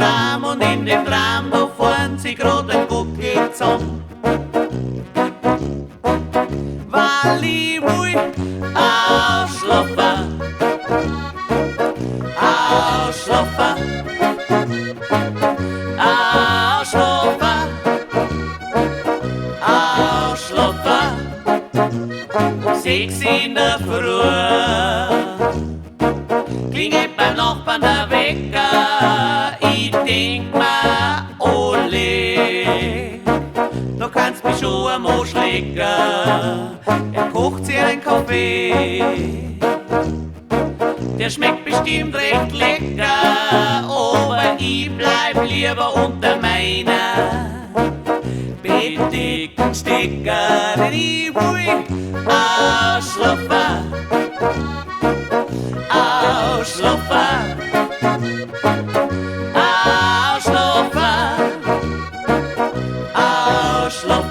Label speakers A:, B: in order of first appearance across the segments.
A: Tram und in dem Tram, da fahren sie grad ein Gucki zusammen. Weil ich will ausschlafen, ausschlafen, ausschlafen, ausschlafen. 6 in der Früh klingelt beim Nachbarn der Wecker. Ich denk mir, ole, du kannst mich schon einmal schlecken. Er kocht sich einen Kaffee, der schmeckt bestimmt recht lecker, aber ich bleib lieber unter meiner bedeckten Stecker, denn ich will ausschlafen, ausschlafen, ausschlafen, ausschlafen.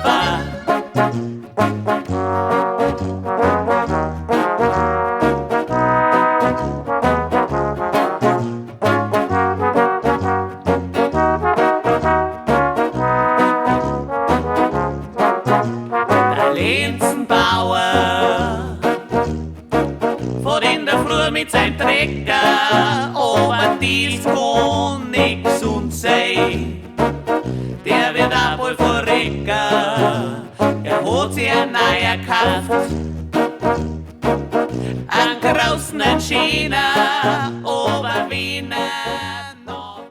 A: Der Lenzenbauer fährt in der Früh mit seinem Trecker, aber dies kann nicht gesund sein. Der wird auch wohl verrecken. Er hat sich ein neuer gekauft, einen großen, einen schönen, aber wenn er noch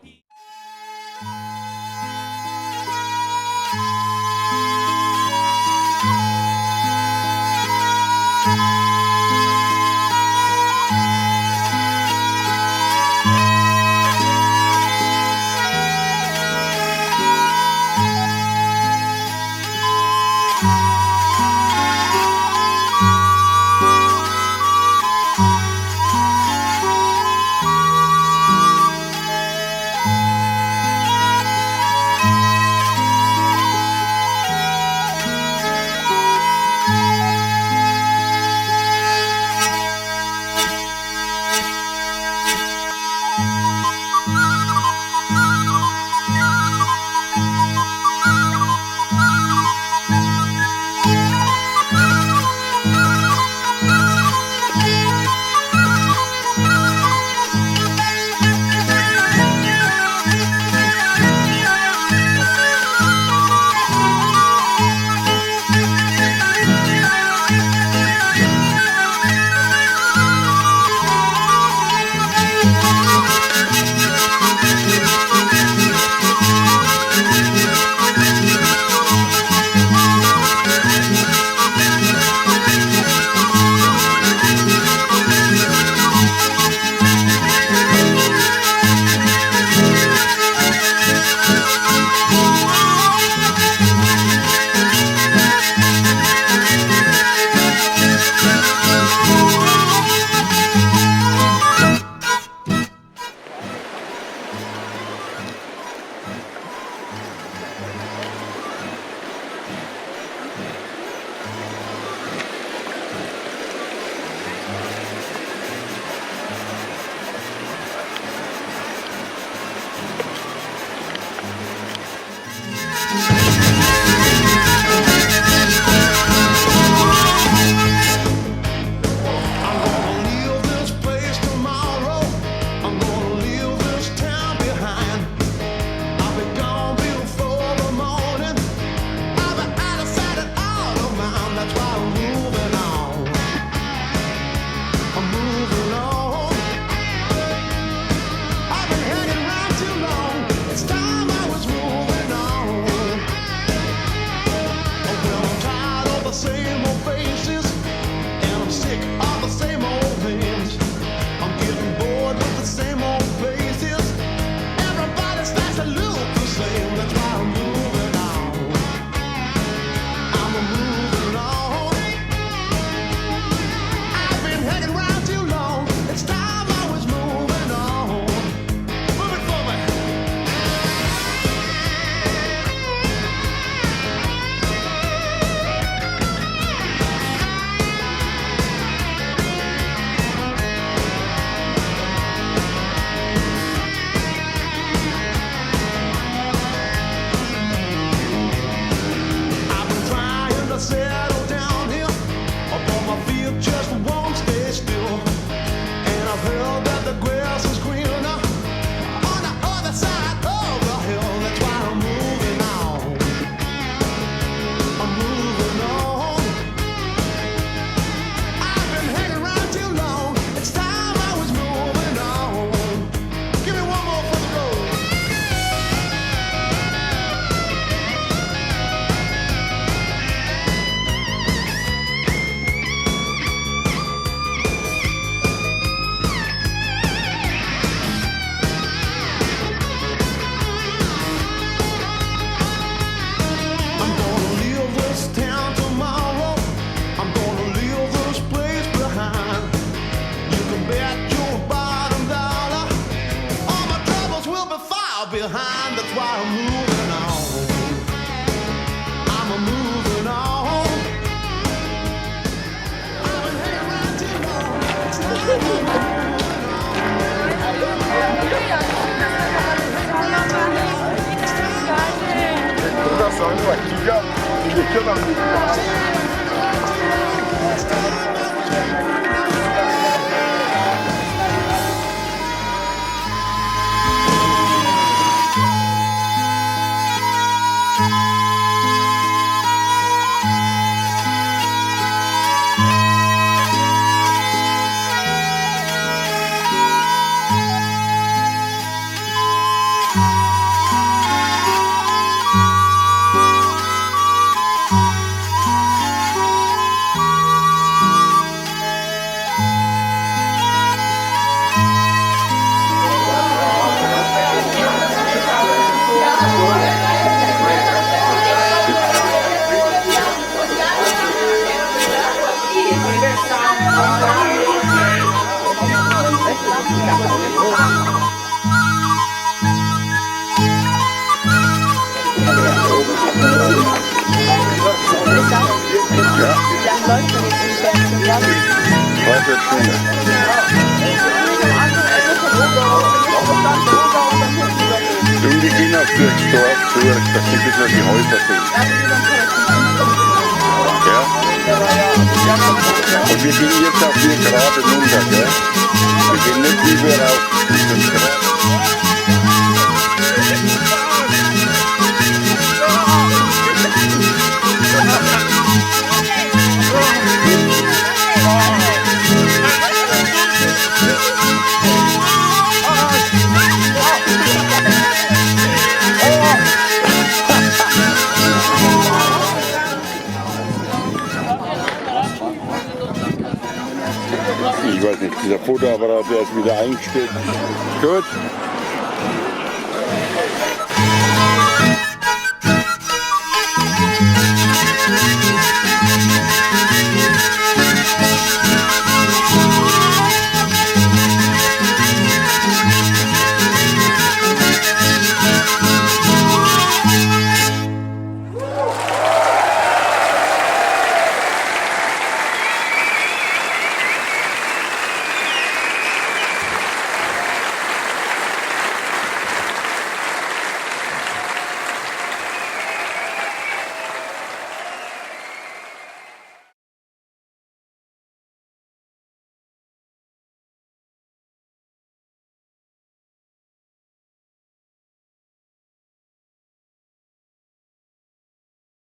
B: settle down here, but my feet just won't stay still. And I've heard that the grass is greener on the other side of the hill. That's why I'm moving on. I'm moving on. I've been hanging around too long. It's time I was moving on. Give me one more for the road. I'm gonna leave this town tomorrow. I'm gonna leave this place behind. You can bet your bottom dollar all my troubles will be far behind. That's why I'm moving on. I'm a moving on. I've been hanging around too long. It's time I'm moving on.
C: Die gehen auf durchs Dorf durch, dass sie bis die Häuser sind. Ja? Und wir gehen jetzt auch hier gerade runter, gell? Wir gehen nicht über rauf, wir sind gerade. Ich weiß nicht, dieser Fotoapparat, der ist wieder eingestellt. Gut.